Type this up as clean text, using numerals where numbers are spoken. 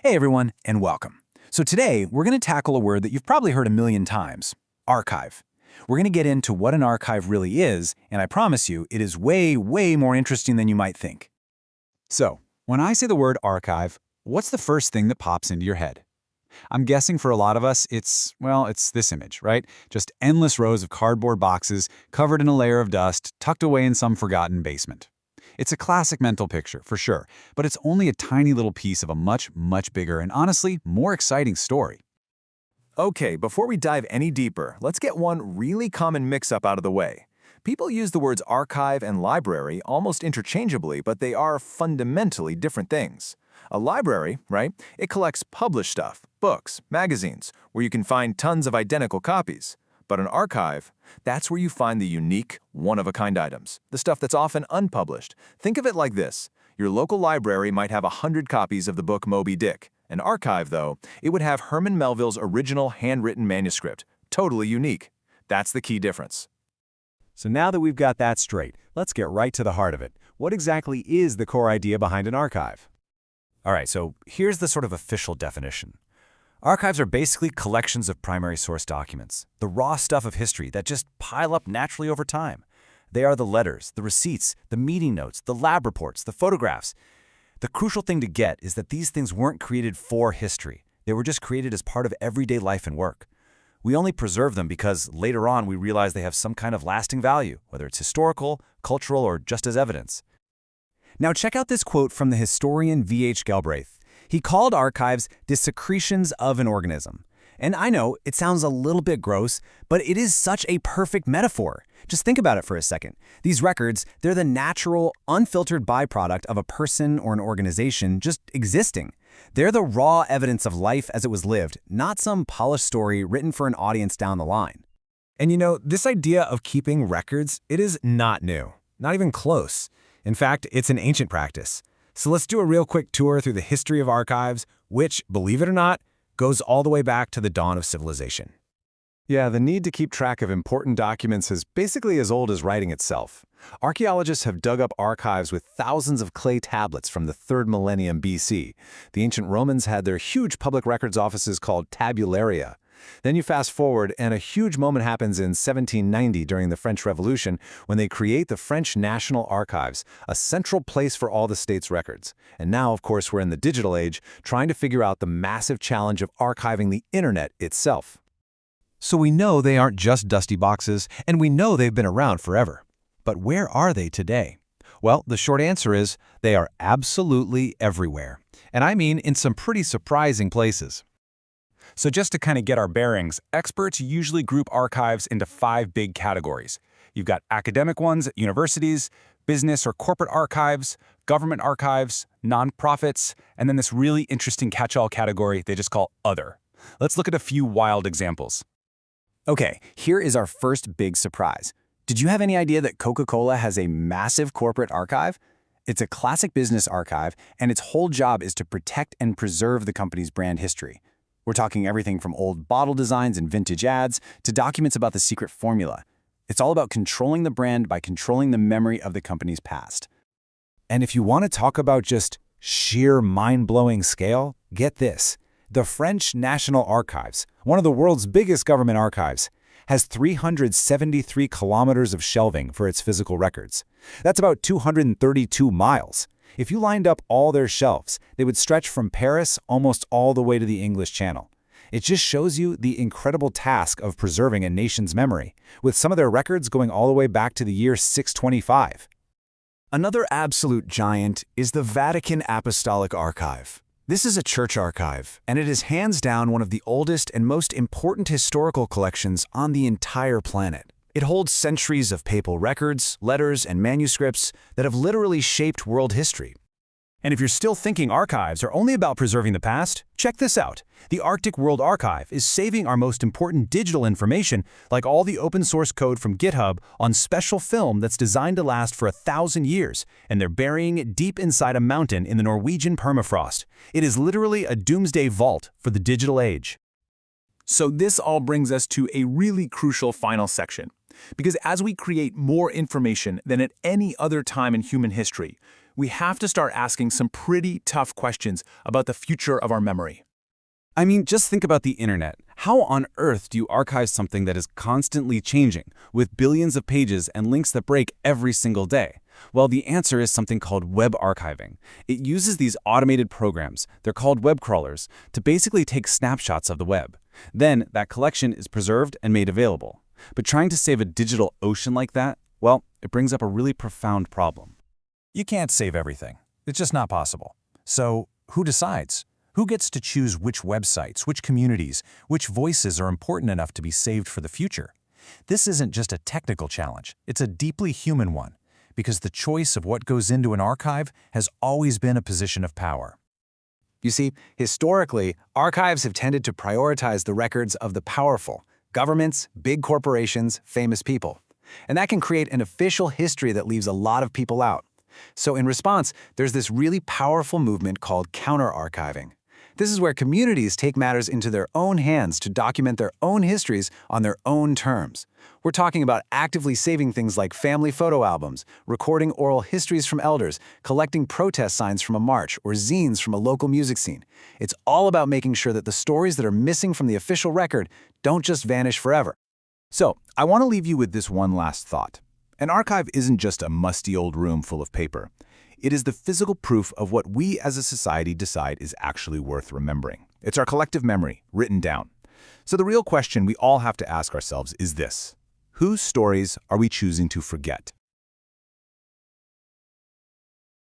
Hey everyone, and welcome. So today, we're going to tackle a word that you've probably heard a million times, archive. We're going to get into what an archive really is, and I promise you, it is way, way more interesting than you might think. So, when I say the word archive, what's the first thing that pops into your head? I'm guessing for a lot of us, it's this image, right? Just endless rows of cardboard boxes covered in a layer of dust, tucked away in some forgotten basement. It's a classic mental picture, for sure, but it's only a tiny little piece of a much, much bigger and honestly, more exciting story. Okay, before we dive any deeper, let's get one really common mix-up out of the way. People use the words archive and library almost interchangeably, but they are fundamentally different things. A library, right? It collects published stuff, books, magazines, where you can find tons of identical copies. But an archive, that's where you find the unique, one-of-a-kind items, the stuff that's often unpublished. Think of it like this. Your local library might have 100 copies of the book Moby Dick. An archive, though, it would have Herman Melville's original handwritten manuscript. Totally unique. That's the key difference. So now that we've got that straight, let's get right to the heart of it. What exactly is the core idea behind an archive? All right, so here's the sort of official definition. Archives are basically collections of primary source documents, the raw stuff of history that just pile up naturally over time. They are the letters, the receipts, the meeting notes, the lab reports, the photographs. The crucial thing to get is that these things weren't created for history. They were just created as part of everyday life and work. We only preserve them because later on we realize they have some kind of lasting value, whether it's historical, cultural, or just as evidence. Now check out this quote from the historian V.H. Galbraith. He called archives the secretions of an organism. And I know it sounds a little bit gross, but it is such a perfect metaphor. Just think about it for a second. These records, they're the natural, unfiltered byproduct of a person or an organization just existing. They're the raw evidence of life as it was lived, not some polished story written for an audience down the line. And you know, this idea of keeping records, it is not new. Not even close. In fact, it's an ancient practice. So let's do a real quick tour through the history of archives, which, believe it or not, goes all the way back to the dawn of civilization. Yeah, the need to keep track of important documents is basically as old as writing itself. Archaeologists have dug up archives with thousands of clay tablets from the 3rd millennium BC. The ancient Romans had their huge public records offices called tabularia. Then you fast forward, and a huge moment happens in 1790 during the French Revolution when they create the French National Archives, a central place for all the state's records. And now, of course, we're in the digital age, trying to figure out the massive challenge of archiving the internet itself. So we know they aren't just dusty boxes, and we know they've been around forever. But where are they today? Well, the short answer is they are absolutely everywhere. And I mean in some pretty surprising places. So just to kind of get our bearings, experts usually group archives into 5 big categories. You've got academic ones at universities, business or corporate archives, government archives, nonprofits, and then this really interesting catch-all category they just call other. Let's look at a few wild examples. Okay, here is our first big surprise. Did you have any idea that Coca-Cola has a massive corporate archive? It's a classic business archive, and its whole job is to protect and preserve the company's brand history. We're talking everything from old bottle designs and vintage ads to documents about the secret formula. It's all about controlling the brand by controlling the memory of the company's past. And if you want to talk about just sheer mind-blowing scale, get this. The French National Archives, one of the world's biggest government archives, has 373 kilometers of shelving for its physical records. That's about 232 miles. If you lined up all their shelves, they would stretch from Paris almost all the way to the English Channel. It just shows you the incredible task of preserving a nation's memory, with some of their records going all the way back to the year 625. Another absolute giant is the Vatican Apostolic Archive. This is a church archive, and it is hands down one of the oldest and most important historical collections on the entire planet. It holds centuries of papal records, letters, and manuscripts that have literally shaped world history. And if you're still thinking archives are only about preserving the past, check this out. The Arctic World Archive is saving our most important digital information, like all the open source code from GitHub, on special film that's designed to last for 1,000 years, and they're burying it deep inside a mountain in the Norwegian permafrost. It is literally a doomsday vault for the digital age. So this all brings us to a really crucial final section. Because as we create more information than at any other time in human history, we have to start asking some pretty tough questions about the future of our memory. I mean, just think about the internet. How on earth do you archive something that is constantly changing, with billions of pages and links that break every single day? Well, the answer is something called web archiving. It uses these automated programs, they're called web crawlers, to basically take snapshots of the web. Then, that collection is preserved and made available. But trying to save a digital ocean like that, well, it brings up a really profound problem. You can't save everything. It's just not possible. So, who decides? Who gets to choose which websites, which communities, which voices are important enough to be saved for the future? This isn't just a technical challenge, it's a deeply human one, because the choice of what goes into an archive has always been a position of power. You see, historically, archives have tended to prioritize the records of the powerful, governments, big corporations, famous people. And that can create an official history that leaves a lot of people out. So in response, there's this really powerful movement called counter-archiving. This is where communities take matters into their own hands to document their own histories on their own terms. We're talking about actively saving things like family photo albums, recording oral histories from elders, collecting protest signs from a march, or zines from a local music scene. It's all about making sure that the stories that are missing from the official record don't just vanish forever. So, I want to leave you with this one last thought. An archive isn't just a musty old room full of paper. It is the physical proof of what we as a society decide is actually worth remembering. It's our collective memory, written down. So the real question we all have to ask ourselves is this: whose stories are we choosing to forget?